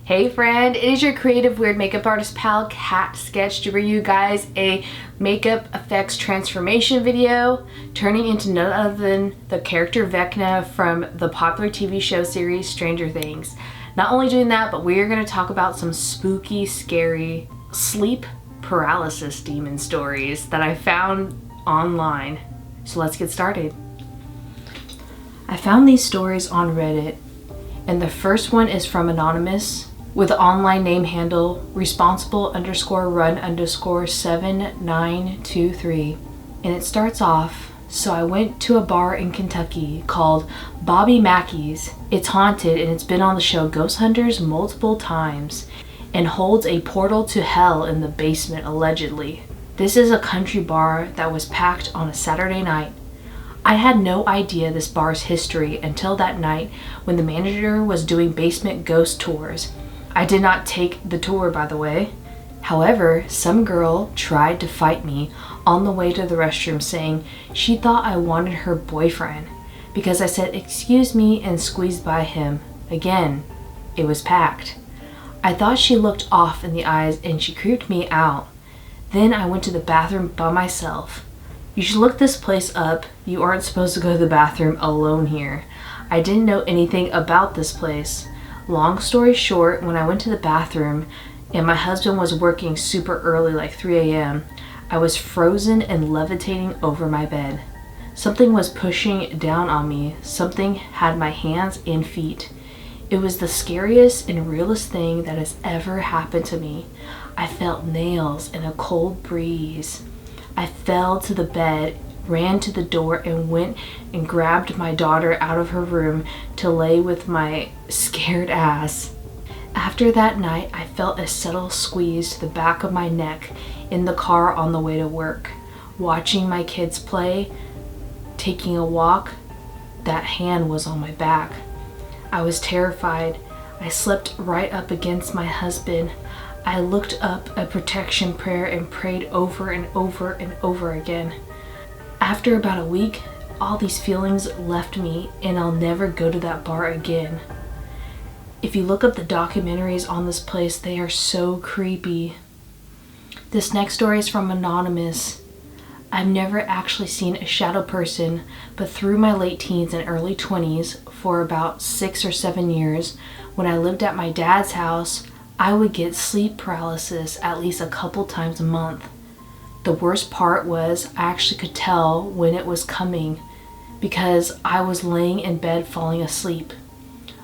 Hey friend, it is your creative weird makeup artist pal Cat Sketch to bring you guys a makeup effects transformation video turning into none other than the character Vecna from the popular TV show series Stranger Things. Not only doing that, but we are going to talk about some spooky, scary sleep paralysis demon stories that I found online. So let's get started. I found these stories on Reddit, and the first one is from Anonymous with the online name handle responsible_run_7923, and it starts off, so I went to a bar in Kentucky called Bobby Mackey's. It's haunted and it's been on the show Ghost Hunters multiple times and holds a portal to hell in the basement allegedly. This is a country bar that was packed on a Saturday night. I had no idea this bar's history until that night when the manager was doing basement ghost tours. I did not take the tour, by the way. However, some girl tried to fight me on the way to the restroom, saying she thought I wanted her boyfriend because I said excuse me and squeezed by him. Again, it was packed. I thought she looked off in the eyes and she creeped me out. Then I went to the bathroom by myself. You should look this place up. You aren't supposed to go to the bathroom alone here. I didn't know anything about this place. Long story short, when I went to the bathroom and my husband was working super early, like 3 a.m., I was frozen and levitating over my bed. Something was pushing down on me. Something had my hands and feet. It was the scariest and realest thing that has ever happened to me. I felt nails and a cold breeze. I fell to the bed, ran to the door, and went and grabbed my daughter out of her room to lay with my scared ass. After that night, I felt a subtle squeeze to the back of my neck in the car on the way to work. Watching my kids play, taking a walk, that hand was on my back. I was terrified. I slept right up against my husband. I looked up a protection prayer and prayed over and over and over again. After about a week, all these feelings left me and I'll never go to that bar again. If you look up the documentaries on this place, they are so creepy. This next story is from Anonymous. I've never actually seen a shadow person, but through my late teens and early 20s, for about 6 or 7 years, when I lived at my dad's house, I would get sleep paralysis at least a couple times a month. The worst part was I actually could tell when it was coming because I was laying in bed falling asleep.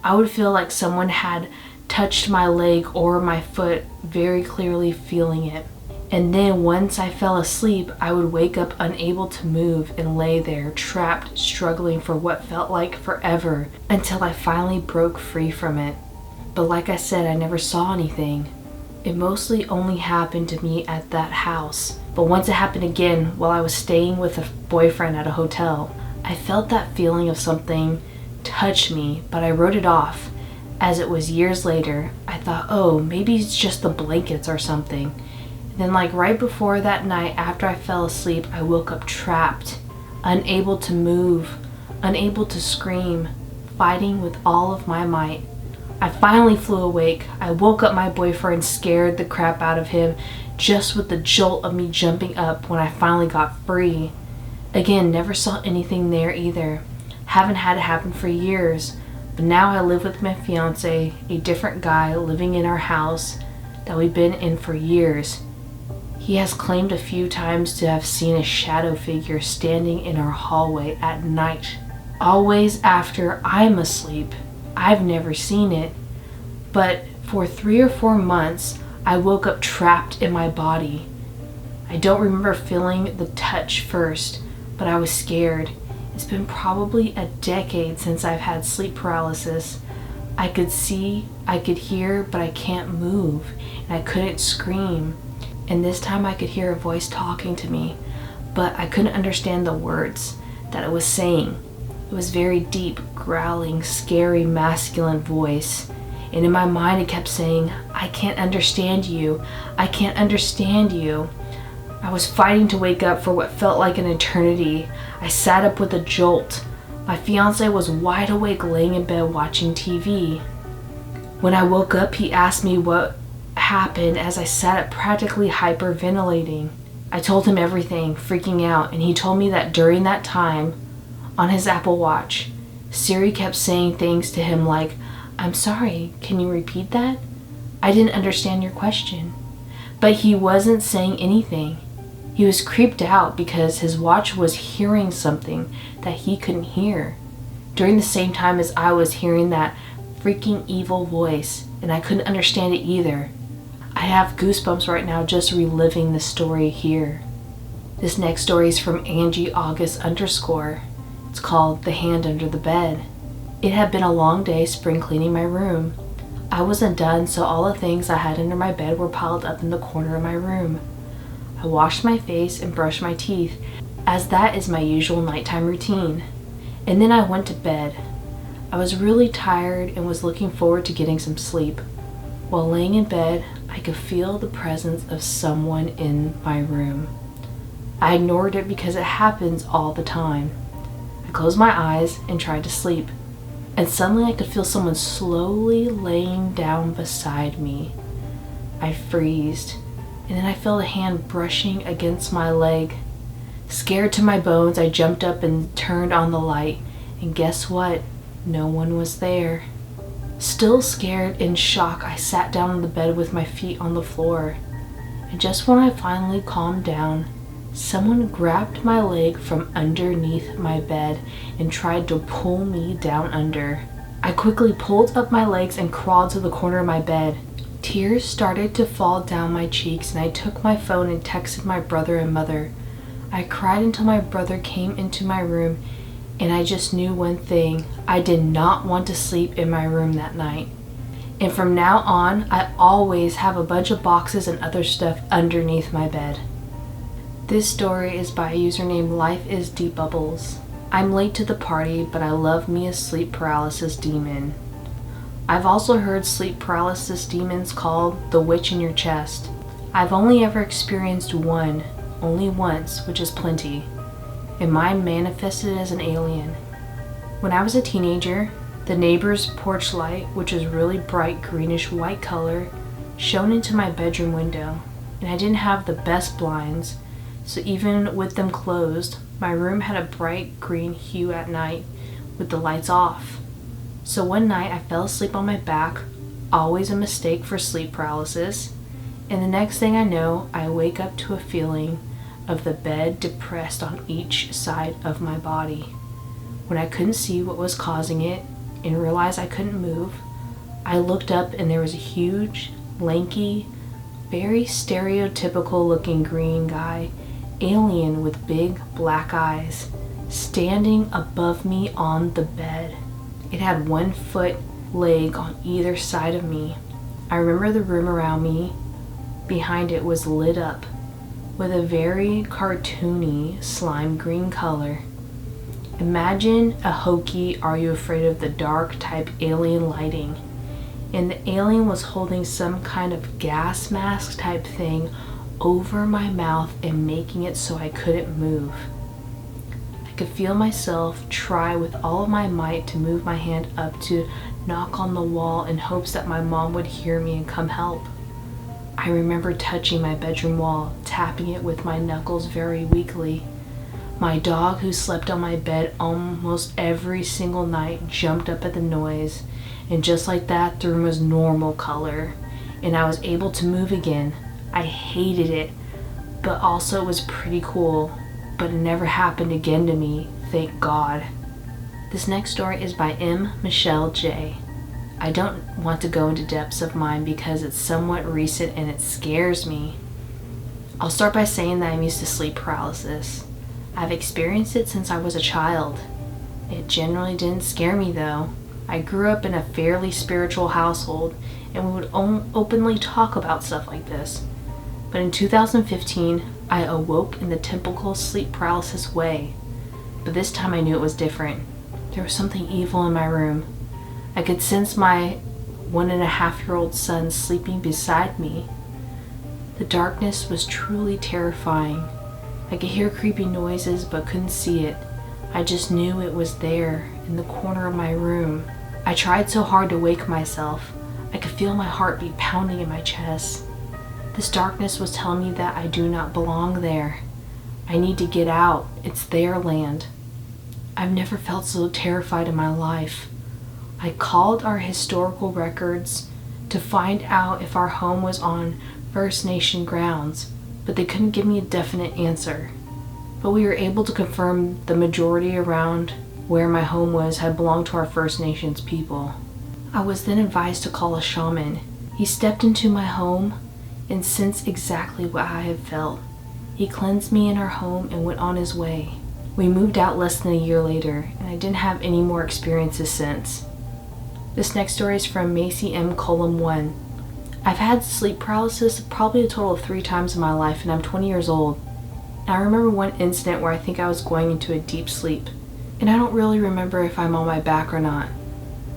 I would feel like someone had touched my leg or my foot, very clearly feeling it. And then once I fell asleep, I would wake up unable to move and lay there trapped, struggling for what felt like forever until I finally broke free from it. But like I said, I never saw anything. It mostly only happened to me at that house. But once it happened again while I was staying with a boyfriend at a hotel. I felt that feeling of something touch me, but I wrote it off. As it was years later, I thought, oh, maybe it's just the blankets or something. And then like right before that night after I fell asleep, I woke up trapped, unable to move, unable to scream, fighting with all of my might. I finally flew awake. I woke up my boyfriend, scared the crap out of him, just with the jolt of me jumping up when I finally got free. Again, never saw anything there either. Haven't had it happen for years, but now I live with my fiance, a different guy living in our house that we've been in for years. He has claimed a few times to have seen a shadow figure standing in our hallway at night, always after I'm asleep. I've never seen it, but for 3 or 4 months, I woke up trapped in my body. I don't remember feeling the touch first, but I was scared. It's been probably a decade since I've had sleep paralysis. I could see, I could hear, but I can't move, and I couldn't scream. And this time I could hear a voice talking to me, but I couldn't understand the words that it was saying. It was very deep, growling, scary, masculine voice. And in my mind it kept saying, I can't understand you. I can't understand you. I was fighting to wake up for what felt like an eternity. I sat up with a jolt. My fiance was wide awake laying in bed watching TV. When I woke up, he asked me what happened as I sat up practically hyperventilating. I told him everything, freaking out, and he told me that during that time, on his Apple Watch, Siri kept saying things to him like, "I'm sorry, can you repeat that? I didn't understand your question." But he wasn't saying anything. He was creeped out because his watch was hearing something that he couldn't hear during the same time as I was hearing that freaking evil voice, and I couldn't understand it either. I have goosebumps right now just reliving the story here. This next story is from Angie August _. It's called The Hand Under the Bed. It had been a long day spring cleaning my room. I wasn't done, so all the things I had under my bed were piled up in the corner of my room. I washed my face and brushed my teeth, as that is my usual nighttime routine. And then I went to bed. I was really tired and was looking forward to getting some sleep. While laying in bed, I could feel the presence of someone in my room. I ignored it because it happens all the time. I closed my eyes and tried to sleep, and suddenly I could feel someone slowly laying down beside me. I freezed, and then I felt a hand brushing against my leg. Scared to my bones, I jumped up and turned on the light, and guess what? No one was there. Still scared and shocked, I sat down on the bed with my feet on the floor. And just when I finally calmed down, someone grabbed my leg from underneath my bed and tried to pull me down under. I quickly pulled up my legs and crawled to the corner of my bed. Tears started to fall down my cheeks, and I took my phone and texted my brother and mother. I cried until my brother came into my room, and I just knew one thing: I did not want to sleep in my room that night. And from now on, I always have a bunch of boxes and other stuff underneath my bed. This story is by a username Life is Deep Bubbles. I'm late to the party, but I love me a sleep paralysis demon. I've also heard sleep paralysis demons called the witch in your chest. I've only ever experienced one, only once, which is plenty, and mine manifested as an alien. When I was a teenager, the neighbor's porch light, which was really bright greenish white color, shone into my bedroom window, and I didn't have the best blinds, so even with them closed, my room had a bright green hue at night with the lights off. So one night I fell asleep on my back, always a mistake for sleep paralysis, and the next thing I know, I wake up to a feeling of the bed depressed on each side of my body. When I couldn't see what was causing it and realized I couldn't move, I looked up and there was a huge, lanky, very stereotypical looking green guy, alien with big black eyes, standing above me on the bed. It had 1 foot leg on either side of me. I remember the room around me, behind it, was lit up with a very cartoony slime green color. Imagine a hokey Are You Afraid of the Dark type alien lighting, and the alien was holding some kind of gas mask type thing over my mouth and making it so I couldn't move. I could feel myself try with all of my might to move my hand up to knock on the wall in hopes that my mom would hear me and come help. I remember touching my bedroom wall, tapping it with my knuckles very weakly. My dog, who slept on my bed almost every single night, jumped up at the noise, and just like that, the room was normal color, and I was able to move again. I hated it, but also it was pretty cool, but it never happened again to me, thank God. This next story is by M. Michelle J. I don't want to go into depths of mine because it's somewhat recent and it scares me. I'll start by saying that I'm used to sleep paralysis. I've experienced it since I was a child. It generally didn't scare me though. I grew up in a fairly spiritual household and we would openly talk about stuff like this. But in 2015, I awoke in the typical sleep paralysis way. But this time I knew it was different. There was something evil in my room. I could sense my 1.5-year-old son sleeping beside me. The darkness was truly terrifying. I could hear creepy noises but couldn't see it. I just knew it was there in the corner of my room. I tried so hard to wake myself. I could feel my heartbeat pounding in my chest. This darkness was telling me that I do not belong there. I need to get out. It's their land. I've never felt so terrified in my life. I called our historical records to find out if our home was on First Nation grounds, but they couldn't give me a definite answer. But we were able to confirm the majority around where my home was had belonged to our First Nations people. I was then advised to call a shaman. He stepped into my home and sensed exactly what I had felt. He cleansed me in our home and went on his way. We moved out less than a year later, and I didn't have any more experiences since. This next story is from Macy M. 1. I've had sleep paralysis probably a total of 3 times in my life, and I'm 20 years old. And I remember one incident where I think I was going into a deep sleep. And I don't really remember if I'm on my back or not.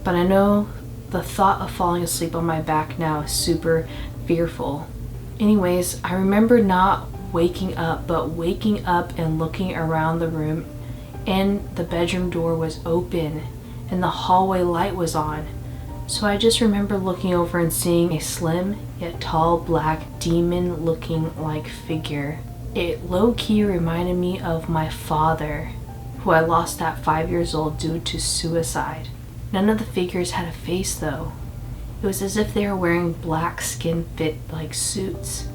But I know the thought of falling asleep on my back now is super fearful. Anyways, I remember not waking up, but waking up and looking around the room, and the bedroom door was open and the hallway light was on. So I just remember looking over and seeing a slim yet tall black demon looking like figure. It low-key reminded me of my father, who I lost at 5 years old due to suicide. None of the figures had a face though. It was as if they were wearing black skin fit like suits.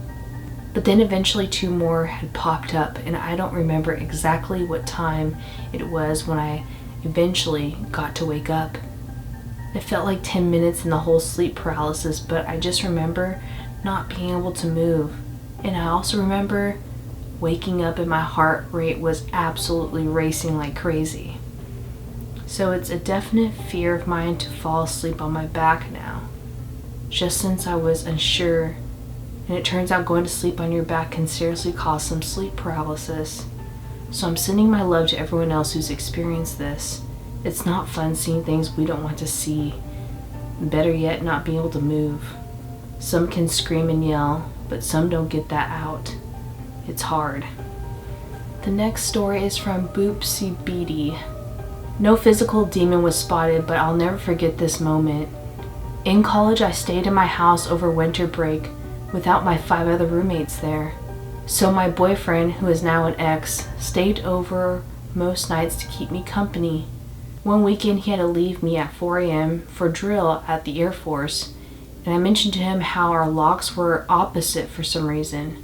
But then eventually 2 more had popped up, and I don't remember exactly what time it was when I eventually got to wake up. It felt like 10 minutes in the whole sleep paralysis, but I just remember not being able to move. And I also remember waking up and my heart rate was absolutely racing like crazy. So it's a definite fear of mine to fall asleep on my back now, just since I was unsure. And it turns out going to sleep on your back can seriously cause some sleep paralysis. So I'm sending my love to everyone else who's experienced this. It's not fun seeing things we don't want to see. Better yet, not being able to move. Some can scream and yell, but some don't get that out. It's hard. The next story is from Boopsie Beatty. No physical demon was spotted, but I'll never forget this moment. In college, I stayed in my house over winter break without my 5 other roommates there. So my boyfriend, who is now an ex, stayed over most nights to keep me company. One weekend he had to leave me at 4 a.m. for drill at the Air Force, and I mentioned to him how our locks were opposite for some reason.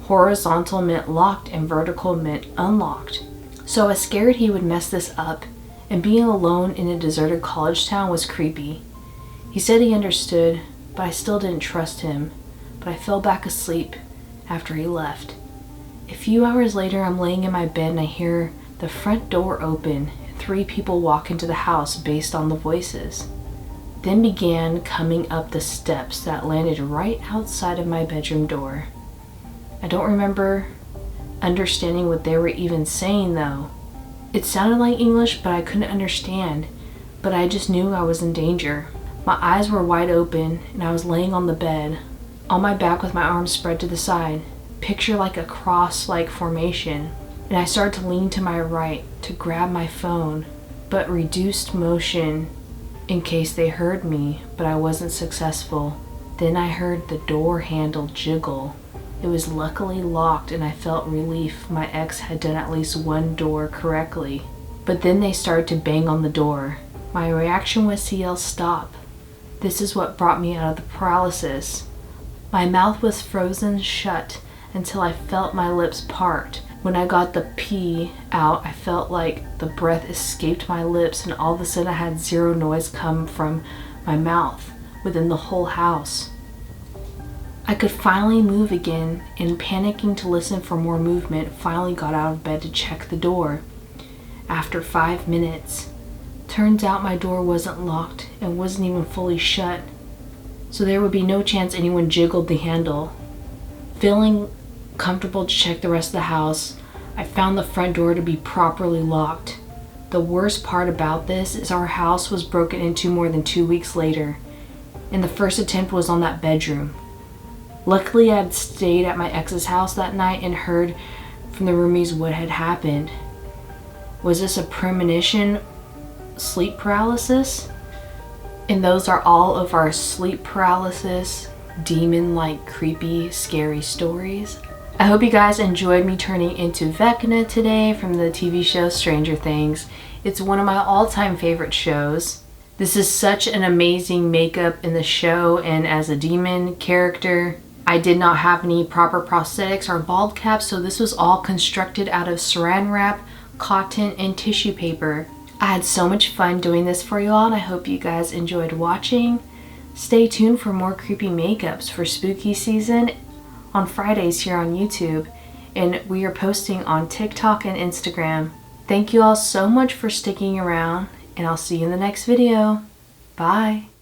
Horizontal meant locked and vertical meant unlocked. So I was scared he would mess this up, and being alone in a deserted college town was creepy. He said he understood, but I still didn't trust him. But I fell back asleep after he left. A few hours later, I'm laying in my bed and I hear the front door open and 3 people walk into the house based on the voices. Then began coming up the steps that landed right outside of my bedroom door. I don't remember understanding what they were even saying though. It sounded like English, but I couldn't understand. But I just knew I was in danger. My eyes were wide open and I was laying on the bed, on my back with my arms spread to the side, picture like a cross-like formation, and I started to lean to my right to grab my phone, but reduced motion in case they heard me, but I wasn't successful. Then I heard the door handle jiggle. It was luckily locked and I felt relief my ex had done at least 1 door correctly. But then they started to bang on the door. My reaction was to yell stop. This is what brought me out of the paralysis. My mouth was frozen shut until I felt my lips part. When I got the P out, I felt like the breath escaped my lips, and all of a sudden I had 0 noise come from my mouth within the whole house. I could finally move again, and panicking to listen for more movement, finally got out of bed to check the door. After 5 minutes, turns out my door wasn't locked and wasn't even fully shut. So there would be no chance anyone jiggled the handle. Feeling comfortable to check the rest of the house, I found the front door to be properly locked. The worst part about this is our house was broken into more than 2 weeks later, and the first attempt was on that bedroom. Luckily, I had stayed at my ex's house that night and heard from the roomies what had happened. Was this a premonition sleep paralysis? And those are all of our sleep paralysis, demon-like, creepy, scary stories. I hope you guys enjoyed me turning into Vecna today from the TV show Stranger Things. It's one of my all-time favorite shows. This is such an amazing makeup in the show, and as a demon character, I did not have any proper prosthetics or bald caps, so this was all constructed out of saran wrap, cotton, and tissue paper. I had so much fun doing this for you all, and I hope you guys enjoyed watching. Stay tuned for more creepy makeups for spooky season on Fridays here on YouTube, and we are posting on TikTok and Instagram. Thank you all so much for sticking around, and I'll see you in the next video. Bye!